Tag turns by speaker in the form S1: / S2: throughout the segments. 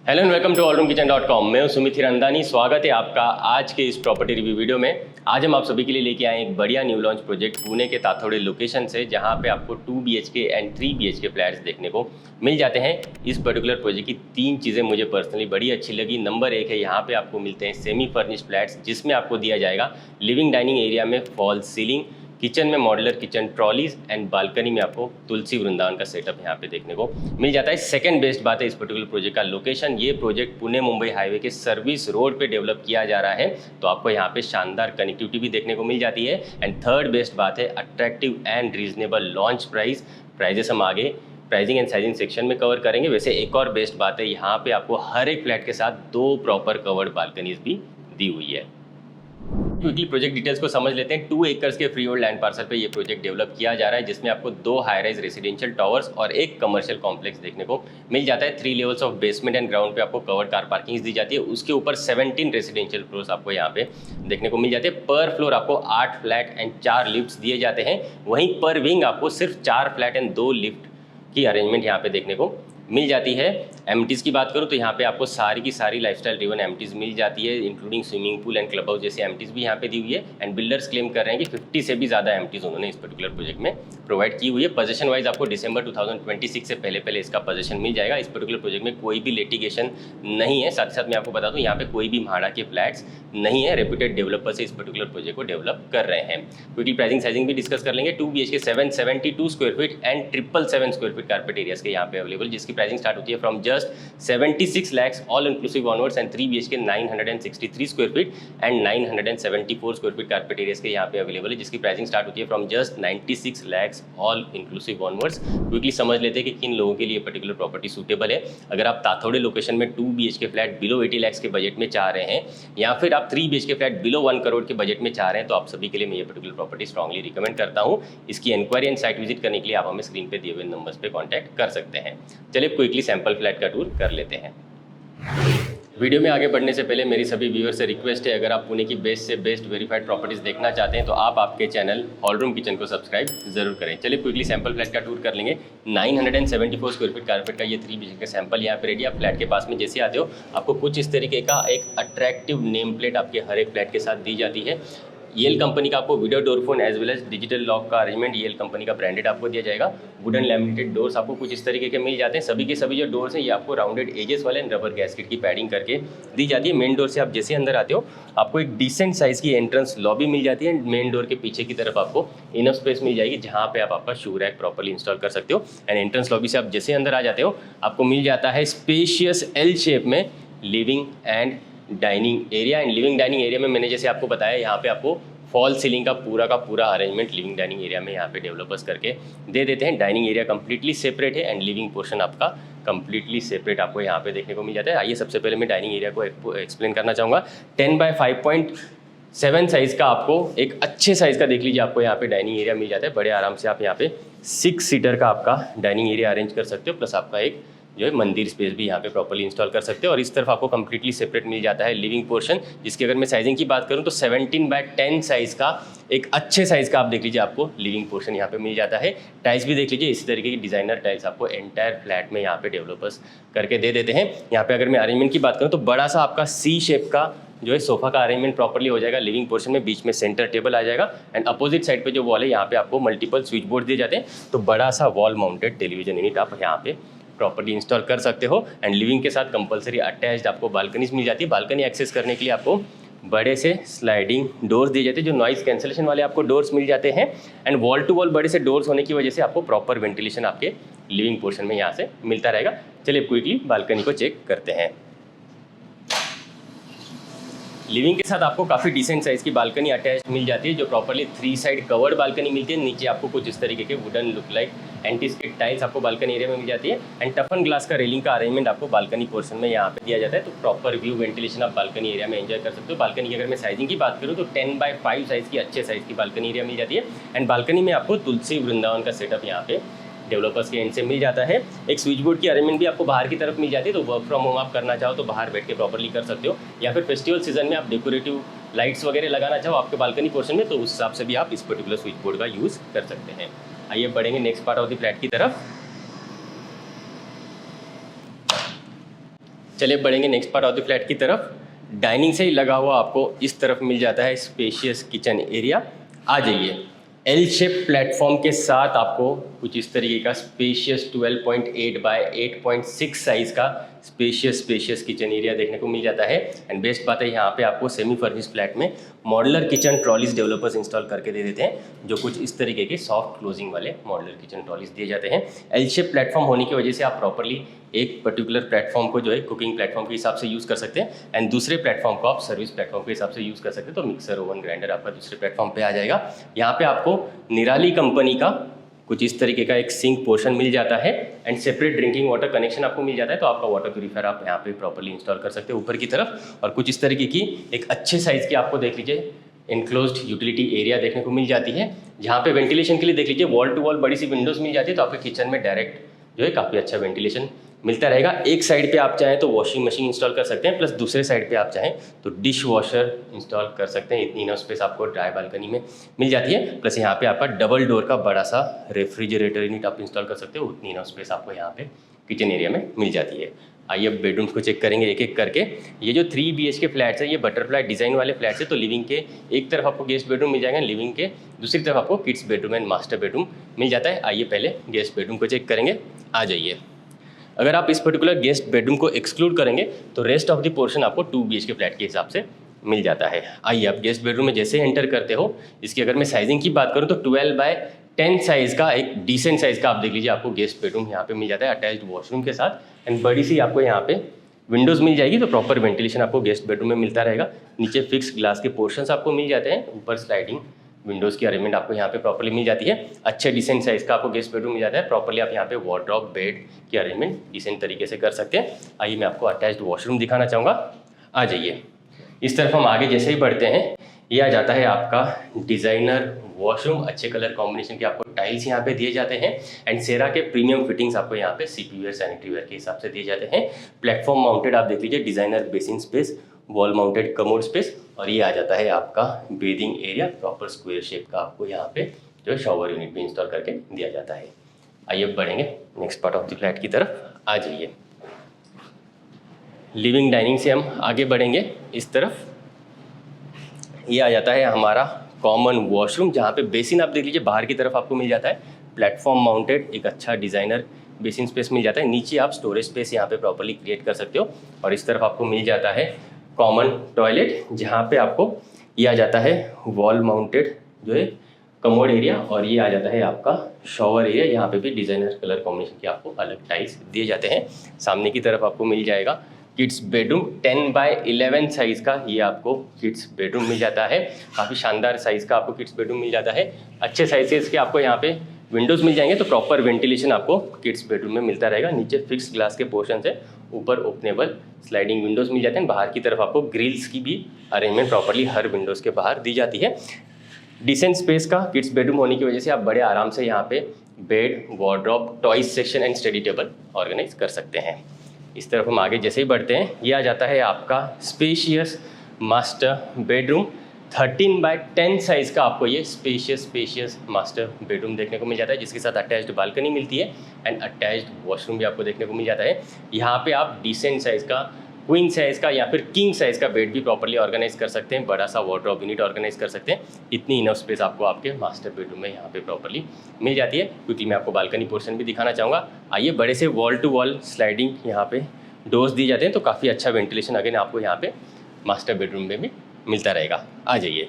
S1: Hello and welcome to allroomkitchen.com। मैं हूं सुमित हिरंदानी। स्वागत है आपका आज के इस प्रॉपर्टी रिव्यू वीडियो में। आज हम आप सभी के लिए लेके आए एक बढ़िया न्यू लॉन्च प्रोजेक्ट पुणे के ताथोड़े लोकेशन से, जहां पे आपको 2 BHK एंड 3 BHK फ्लैट्स देखने को मिल जाते हैं। इस पर्टिकुलर प्रोजेक्ट की 3 चीज़ें मुझे पर्सनली बड़ी अच्छी लगी। नंबर 1 है, यहाँ पे आपको मिलते हैं सेमी फर्निश्ड फ्लैट्स, जिसमें आपको दिया जाएगा लिविंग डाइनिंग एरिया में फॉल सीलिंग, किचन में modular kitchen trolleys and balcony में आपको तुलसी वृंदावन का सेटअप यहाँ पे देखने को मिल जाता है। सेकंड बेस्ट बात है इस पर्टिकुलर प्रोजेक्ट का लोकेशन। ये प्रोजेक्ट पुणे मुंबई हाईवे के सर्विस रोड पे डेवलप किया जा रहा है, तो आपको यहाँ पे शानदार कनेक्टिविटी भी देखने को मिल जाती है। एंड थर्ड बेस्ट बात है, attractive and reasonable launch prices हम आगे प्राइसिंग एंड साइजिंग सेक्शन में कवर करेंगे। वैसे एक और बेस्ट बात है, यहाँ पे आपको हर एक फ्लैट के साथ 2 प्रॉपर कवर्ड बालकनीज भी दी हुई है। क्विकली प्रोजेक्ट डिटेल्स को समझ लेते हैं। 2 एकर्स के फ्री होल्ड लैंड पार्सल पे ये प्रोजेक्ट डेवलप किया जा रहा है, जिसमें आपको 2 हाई राइज रेसिडेंशियल टावर्स और एक कमर्शियल कॉम्प्लेक्स देखने को मिल जाता है। 3 levels of basement and ground पे आपको कवर्ड कार पार्किंग दी जाती है। उसके ऊपर 17 रेसिडेंशियल फ्लोर्स आपको यहाँ पे देखने को मिल जाते हैं। पर फ्लोर आपको 8 फ्लैट एंड 4 लिफ्ट दिए जाते हैं। वहीं पर विंग आपको सिर्फ 4 फ्लैट एंड 2 लिफ्ट की अरेंजमेंट यहाँ पे देखने को मिल जाती है। एमटीज़ की बात करूँ तो यहाँ पे आपको सारी की सारी लाइफस्टाइल ड्रिवन एमटीज़ मिल जाती है, including swimming pool and club house जैसे एमटीज़ भी यहाँ पे दी हुई है। एंड बिल्डर्स क्लेम कर रहे हैं कि 50 से भी ज़्यादा एमटीज़ उन्होंने इस पर्टिकुलर प्रोजेक्ट में प्रोवाइड की हुई है। पोजीशन वाइज आपको दिसंबर 2026 से पहले इसका पोजीशन मिल जाएगा। इस पर्टिकुलर प्रोजेक्ट में कोई भी लिटिगेशन नहीं है। साथ ही साथ मैं आपको बता दूँ, यहाँ पे कोई भी भाड़ा के फ्लैट्स नहीं है। रेप्यूटेड डेवलपर से इस पर्टिकुलर प्रोजेक्ट को डेवलप कर रहे हैं। क्विकली प्राइसिंग साइजिंग भी डिस्कस कर लेंगे। 2 BHK 772 square feet and 777 square feet carpet areas के यहाँ पे अवेलेबल, जिसकी प्राइसिंग स्टार्ट होती है from just 76 lakhs all inclusive onwards and 3 BHK 963 square feet and 974 square feet carpet areas के यहाँ पे अवेलेबल है, जिसकी प्राइसिंग स्टार्ट होती है from just 96 lakhs all inclusive onwards. Quickly समझ लेते हैं कि किन लोगों के लिए पर्टिकुलर प्रॉपर्टी सूटेबल है। अगर आप ताथोड़े लोकेशन में 2 BHK फ्लैट बिलो 80 lakhs के बजट में चाह रहे हैं, या फिर आप 3 BHK फ्लैट बिलो 1 करोड़ के बजट में चाह रहे हैं, तो आप सभी के लिए मैं ये पर्टिकुलर प्रॉपर्टी स्ट्रांगली रिकमेंड करता हूँ। इसकी इंक्वायरी एंड साइट विजिट करने के लिए आप हमें स्क्रीन पे दिए हुए नंबर्स पे कॉन्टैक्ट कर सकते हैं। चलिए क्विकली सैंपल फ्लैट का टूर कर लेते हैं। वीडियो में आगे बढ़ने से पहले मेरी सभी व्यूअर्स से रिक्वेस्ट है, अगर आप पुणे की बेस्ट से बेस्ट वेरीफाइड प्रॉपर्टीज़ देखना चाहते हैं तो आप आपके चैनल ऑलरूम किचन को सब्सक्राइब जरूर करें। चलिए क्विकली सैंपल फ्लैट का टूर कर लेंगे। 974 स्क्वायर फीट कारपेट का ये 3 BHK का सैंपल यहाँ पे रेडी। आप फ्लैट के पास में जैसे आते हो, आपको कुछ इस तरीके का एक अट्रैक्टिव नेम प्लेट आपके हर एक फ्लैट के साथ दी जाती है। येल कंपनी का आपको video door phone as well as digital lock का अरेंजमेंट येल कंपनी का ब्रांडेड आपको दिया जाएगा। वुडन लैमिनेटेड डोर्स आपको कुछ इस तरीके के मिल जाते हैं। सभी के सभी जो डोर्स हैं ये आपको राउंडेड एजेस वाले रबर गैस्केट की पैडिंग करके दी जाती है। मेन डोर से आप जैसे अंदर आते हो, आपको एक डिसेंट साइज़ की एंट्रेंस लॉबी मिल जाती है। मेन डोर के पीछे की तरफ आपको इनफ स्पेस मिल जाएगी, जहाँ पे आप आपका शू रैक प्रॉपर्ली इंस्टॉल कर सकते हो। एंड एंट्रेंस लॉबी से आप जैसे अंदर आ जाते हो, आपको मिल जाता है स्पेशियस एल शेप में living and dining area. And living dining area में मैंने जैसे आपको बताया, यहाँ पे आपको फॉल सीलिंग का पूरा अरेंजमेंट लिविंग डाइनिंग एरिया में यहाँ पे डेवलपर्स करके दे देते हैं। डाइनिंग एरिया कंप्लीटली सेपरेट है एंड लिविंग पोर्शन आपका कंप्लीटली सेपरेट आपको यहाँ पे देखने को मिल जाता है। आइए सबसे पहले मैं डाइनिंग एरिया को एक्सप्लेन करना चाहूँगा। 10 by 5.7 साइज़ का आपको एक अच्छे साइज़ का देख लीजिए, आपको यहाँ पे डाइनिंग एरिया मिल जाता है। बड़े आराम से आप यहाँ पे 6 सीटर का आपका डाइनिंग एरिया अरेंज कर सकते हो, प्लस आपका एक जो है मंदिर स्पेस भी यहाँ पे प्रॉपर्ली इंस्टॉल कर सकते हो। और इस तरफ आपको कंप्लीटली सेपरेट मिल जाता है लिविंग पोर्शन, जिसकी अगर मैं साइजिंग की बात करूँ तो 17 by 10 साइज़ का एक अच्छे साइज़ का आप देख लीजिए, आपको लिविंग पोर्शन यहाँ पे मिल जाता है। टाइल्स भी देख लीजिए, इसी तरीके की डिज़ाइनर टाइल्स आपको एंटायर फ्लैट में यहाँ पे डेवलपर्स करके दे देते हैं। यहाँ पे अगर मैं अरेंजमेंट की बात करूँ तो बड़ा सा आपका सी शेप का जो है सोफा का अरेंजमेंट प्रॉपर्ली हो जाएगा लिविंग पोर्शन में। बीच में सेंटर टेबल आ जाएगा एंड अपोजिट साइड पे जो वॉल है, यहाँ पे आपको मल्टीपल स्विच बोर्ड दिए जाते हैं। तो बड़ा सा वॉल माउंटेड टेलीविजन यूनिट आप यहाँ पे प्रॉपर्टी इंस्टॉल कर सकते हो। एंड लिविंग के साथ कंपलसरी अटैच्ड आपको बालकनीज मिल जाती है। बालकनी एक्सेस करने के लिए आपको बड़े से स्लाइडिंग डोर्स दिए जाते हैं, जो नॉइस कैंसलेशन वाले आपको डोर्स मिल जाते हैं। एंड वॉल टू वॉल बड़े से डोर्स होने की वजह से आपको प्रॉपर वेंटिलेशन आपके लिविंग पोर्शन में यहाँ से मिलता रहेगा। चलिए क्विकली बालकनी को चेक करते हैं। लिविंग के साथ आपको काफ़ी डिसेंट साइज़ की बालकनी अटैच मिल जाती है, जो प्रॉपर्ली 3 साइड कवर्ड बालकनी मिलती है। नीचे आपको कुछ इस तरीके के वुडन लुक लाइक एंटीस्केट टाइल्स आपको बालकनी एरिया में मिल जाती है। एंड टफन ग्लास का रेलिंग का अरेंजमेंट आपको बालकनी पोर्शन में यहाँ पे दिया जाता है। तो प्रॉपर व्यू वेंटिलेशन आप बालकनी एरिया में एंजॉय कर सकते हो। बालकनी की अगर मैं साइजिंग की बात करूँ तो 10 by 5 साइज़ की अच्छे साइज़ की बालकनी एरिया मिल जाती है। एंड बालकनी में आपको तुलसी वृंदावन का सेटअप यहाँ पे डेवलपर्स के एंड से मिल जाता है। एक स्विच बोर्ड की अरेंजमेंट भी आपको बाहर की तरफ मिल जाती है, तो वर्क फ्रॉम होम आप करना चाहो तो बाहर बैठ के प्रॉपर्ली कर सकते हो, या फिर फेस्टिवल सीजन में आप डेकोरेटिव लाइट्स वगैरह लगाना चाहो आपके बालकनी पोर्शन में, तो उस हिसाब से भी आप इस पर्टिकुलर स्विच बोर्ड का यूज़ कर सकते हैं। आइए बढ़ेंगे next part of the flat की तरफ। चलिए बढ़ेंगे next part of the flat की तरफ। डाइनिंग से ही लगा हुआ आपको इस तरफ मिल जाता है स्पेशियस किचन एरिया। आ जाइए, एल शेप प्लेटफॉर्म के साथ आपको कुछ इस तरीके का स्पेशियस 12.8 बाय 8.6 साइज़ का स्पेशियस किचन एरिया देखने को मिल जाता है। एंड बेस्ट बात है, यहाँ पे आपको सेमी फर्निश फ्लैट में modular kitchen trolleys developers install करके दे देते हैं, जो कुछ इस तरीके के सॉफ्ट क्लोजिंग वाले मॉडुलर किचन ट्रॉलीज दिए जाते हैं। एल शेप प्लेटफॉर्म होने की वजह से आप प्रॉपरली एक पर्टिकुलर प्लेटफॉर्म को जो है कुकिंग प्लेटफॉर्म के हिसाब से यूज़ कर सकते हैं एंड दूसरे प्लेटफॉर्म को आप सर्विस प्लेटफॉर्म के हिसाब से यूज़ कर सकते हैं। तो मिक्सर, ओवन, ग्राइंडर आपका दूसरे प्लेटफॉर्म पे आ जाएगा। यहाँ पे आपको निराली कंपनी का कुछ इस तरीके का एक सिंक पोर्शन मिल जाता है and separate drinking water connection आपको मिल जाता है। तो आपका वाटर प्यूरीफायर आप यहाँ पे प्रॉपर्ली इंस्टॉल कर सकते हैं ऊपर की तरफ। और कुछ इस तरीके की एक अच्छे साइज़ की आपको देख लीजिए इनक्लोज्ड यूटिलिटी एरिया देखने को मिल जाती है, जहाँ पे वेंटिलेशन के लिए देख लीजिए वॉल टू वॉल बड़ी सी विंडोज़ मिल जाती है। तो आपके किचन में डायरेक्ट जो है काफ़ी अच्छा वेंटिलेशन मिलता रहेगा। एक साइड पे आप चाहें तो वॉशिंग मशीन इंस्टॉल कर सकते हैं, प्लस दूसरे साइड पे आप चाहें तो डिश वॉशर इंस्टॉल कर सकते हैं। इतनी इनफ स्पेस आपको ड्राई बालकनी में मिल जाती है। प्लस यहाँ पे आपका डबल डोर का बड़ा सा रेफ्रिजरेटर यूनिट आप इंस्टॉल कर सकते हो। उतनी इनफ स्पेस आपको यहाँ पे किचन एरिया में मिल जाती है। आइए अब बेडरूम्स को चेक करेंगे एक एक करके। ये जो 3 BHK फ्लैट्स है, ये बटरफ्लाई डिज़ाइन वाले फ्लैट्स है। तो लिविंग के एक तरफ आपको गेस्ट बेडरूम मिल जाएगा, लिविंग के दूसरी तरफ आपको kids bedroom and master bedroom मिल जाता है। आइए पहले गेस्ट बेडरूम को चेक करेंगे। आ जाइए, अगर आप इस पर्टिकुलर गेस्ट बेडरूम को एक्सक्लूड करेंगे तो रेस्ट ऑफ द पोर्शन आपको 2 BHK फ्लैट के हिसाब से मिल जाता है। आइए आप गेस्ट बेडरूम में जैसे एंटर करते हो, इसकी अगर मैं साइजिंग की बात करूं तो 12 बाय 10 साइज़ का एक डिसेंट साइज़ का आप देख लीजिए आपको गेस्ट बेडरूम यहाँ पे मिल जाता है अटैच्ड वॉशरूम के साथ। एंड बड़ी सी आपको यहाँ पे विंडोज़ मिल जाएगी, तो प्रॉपर वेंटिलेशन आपको गेस्ट बेडरूम में मिलता रहेगा। नीचे फिक्स ग्लास के पोर्शंस आपको मिल जाते हैं, ऊपर स्लाइडिंग विंडोज़ की अरेंजमेंट आपको यहाँ पे प्रॉपर्ली मिल जाती है। अच्छे डिसेंट साइज़ का आपको गेस्ट बेडरूम मिल जाता है। प्रॉपर्ली आप यहाँ पे वार्डरोब, बेड की अरेंजमेंट डिसेंट तरीके से कर सकते हैं। आइए मैं आपको अटैच्ड वॉशरूम दिखाना चाहूँगा। आ जाइए, इस तरफ हम आगे जैसे ही बढ़ते हैं, ये आ जाता है आपका डिज़ाइनर वॉशरूम। अच्छे कलर कॉम्बिनेशन के आपको टाइल्स यहाँ पे दिए जाते हैं एंड सेरा के प्रीमियम फिटिंग्स आपको यहाँ पे सीपी वेयर, सैनिटरी वेयर के हिसाब से दिए जाते हैं। प्लेटफॉर्म माउंटेड आप देख लीजिए designer basin space, wall mounted commode space, और ये आ जाता है आपका bathing area. Proper square shape का आपको यहाँ पे जो है शॉवर यूनिट भी इंस्टॉल करके दिया जाता है। आइए अब बढ़ेंगे next part of the flat की तरफ। आ जाइए, लिविंग डाइनिंग से हम आगे बढ़ेंगे इस तरफ। ये आ जाता है हमारा कॉमन वॉशरूम, जहाँ पे बेसिन आप देख लीजिए बाहर की तरफ आपको मिल जाता है। प्लेटफॉर्म माउंटेड एक अच्छा डिज़ाइनर बेसिन स्पेस मिल जाता है। नीचे आप स्टोरेज स्पेस यहाँ पे प्रॉपर्ली क्रिएट कर सकते हो। और इस तरफ आपको मिल जाता है कॉमन टॉयलेट, जहाँ पे आपको ये आ जाता है वॉल माउंटेड जो है कमोड एरिया, और ये आ जाता है आपका शॉवर एरिया। यहाँ पे भी डिज़ाइनर कलर कॉम्बिनेशन के आपको अलग टाइल्स दिए जाते हैं। सामने की तरफ आपको मिल जाएगा किड्स बेडरूम, 10 बाय 11 साइज़ का ये आपको किड्स बेडरूम मिल जाता है। काफ़ी शानदार साइज़ का आपको किड्स बेडरूम मिल जाता है। अच्छे साइजेस के आपको यहाँ पे विंडोज़ मिल जाएंगे, तो प्रॉपर वेंटिलेशन आपको किड्स बेडरूम में मिलता रहेगा। नीचे फिक्स ग्लास के पोर्शन है, ऊपर ओपनेबल स्लाइडिंग विंडोज़ मिल जाते हैं। बाहर की तरफ आपको ग्रिल्स की भी अरेंजमेंट प्रॉपर्ली हर विंडोज़ के बाहर दी जाती है। डिसेंट स्पेस का किड्स बेडरूम होने की वजह से आप बड़े आराम से यहाँ पे bed, wardrobe, toys section and study table organise कर सकते हैं। इस तरफ हम आगे जैसे ही बढ़ते हैं, ये आ जाता है आपका spacious master bedroom. 13 by 10 size का आपको ये स्पेशियस मास्टर बेडरूम देखने को मिल जाता है, जिसके साथ अटैच्ड बालकनी मिलती है एंड अटैच्ड वॉशरूम भी आपको देखने को मिल जाता है। यहाँ पे आप डिसेंट साइज़ का, क्वीन साइज़ का या फिर किंग साइज़ का बेड भी प्रॉपर्ली ऑर्गेनाइज कर सकते हैं। बड़ा सा वार्डरोब यूनिट ऑर्गेनाइज कर सकते हैं। इतनी इनफ स्पेस आपको आपके मास्टर बेडरूम में यहाँ पे प्रॉपर्ली मिल जाती है। क्योंकि मैं आपको बालकनी पोर्शन भी दिखाना चाहूँगा। आइए, बड़े से वॉल टू वॉल स्लाइडिंग यहाँ पे डोर्स दिए जाते हैं, तो काफ़ी अच्छा वेंटिलेशन अगेन आपको यहाँ पे मास्टर बेडरूम में भी मिलता रहेगा। आ जाइए,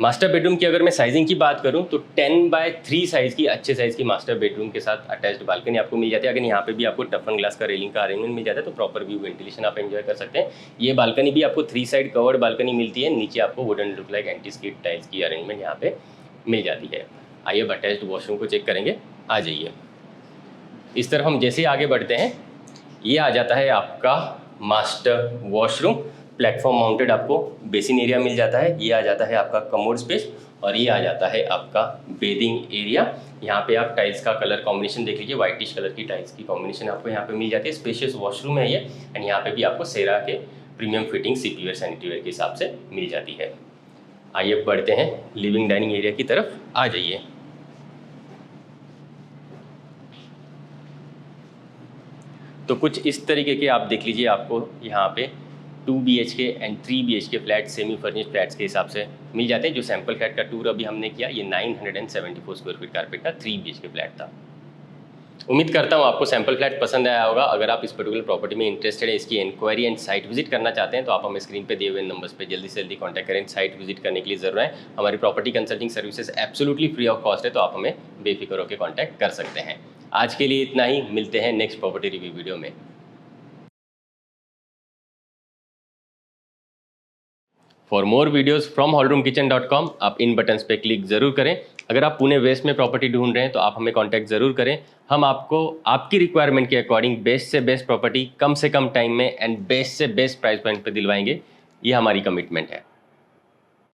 S1: मास्टर बेडरूम की अगर मैं साइजिंग की बात करूं तो 10 बाय 3 साइज़ की अच्छे साइज़ की मास्टर बेडरूम के साथ अटैच्ड बालकनी आपको मिल जाती है। अगर यहाँ पे भी आपको टफन ग्लास का रेलिंग का अरेंजमेंट मिल जाता है, तो प्रॉपर व्यू वेंटिलेशन आप एंजॉय कर सकते हैं। ये बालकनी भी आपको 3 साइड कवर्ड बालकनी मिलती है। नीचे आपको wooden look like anti skid tiles की अरेंजमेंट यहाँ पे मिल जाती है। आइए अब अटैच्ड वॉशरूम को चेक करेंगे। आ जाइए, इस तरफ हम जैसे ही आगे बढ़ते हैं, ये आ जाता है आपका मास्टर वॉशरूम। प्लेटफॉर्म माउंटेड आपको बेसिन एरिया मिल जाता है। ये आ जाता है आपका कमोड स्पेस, और ये आ जाता है आपका बेदिंग एरिया। यहाँ पे आप टाइल्स का कलर कॉम्बिनेशन देख लीजिए, व्हाइटिश कलर की टाइल्स की कॉम्बिनेशन आपको यहाँ पे मिल जाती है। स्पेशियस वॉशरूम है ये, एंड यहाँ पे भी आपको सेरा के premium fitting CP ware, sanitary ware के हिसाब से मिल जाती है। आइए बढ़ते हैं लिविंग डाइनिंग एरिया की तरफ। आ जाइए, तो कुछ इस तरीके के आप देख लीजिए, आपको यहाँ पे 2 BHK and 3 BHK flat semi furnished flats के हिसाब से मिल जाते हैं। जो सैम्पल फ्लैट का टूर अभी हमने किया, ये 974 स्क्वायर फीट कारपेट का 3 BHK फ्लैट था। उम्मीद करता हूँ आपको सैम्पल फ्लैट पसंद आया होगा। अगर आप इस पर्टिकुलर प्रॉपर्टी में इंटरेस्टेड है, इसकी इंक्वायरी एंड साइट विजिट करना चाहते हैं, तो आप हमें स्क्रीन पे दिए हुए नंबर्स पे जल्दी से जल्दी कॉन्टैक्ट करें। साइट विजिट करने के लिए ज़रूर है। हमारी property consulting services absolutely free of cost है, तो आप हमें बेफिक्र होकर कॉन्टैक्ट कर सकते हैं। आज के लिए इतना ही, मिलते हैं नेक्स्ट प्रॉपर्टी रिव्यू वीडियो में। For more videos from hallroomkitchen.com आप इन बटन्स पे क्लिक ज़रूर करें। अगर आप पुणे वेस्ट में प्रॉपर्टी ढूंढ रहे हैं तो आप हमें कांटेक्ट ज़रूर करें। हम आपको आपकी रिक्वायरमेंट के अकॉर्डिंग बेस्ट से बेस्ट प्रॉपर्टी कम से कम टाइम में एंड बेस्ट से बेस्ट प्राइस पॉइंट पे दिलवाएंगे। ये हमारी कमिटमेंट है।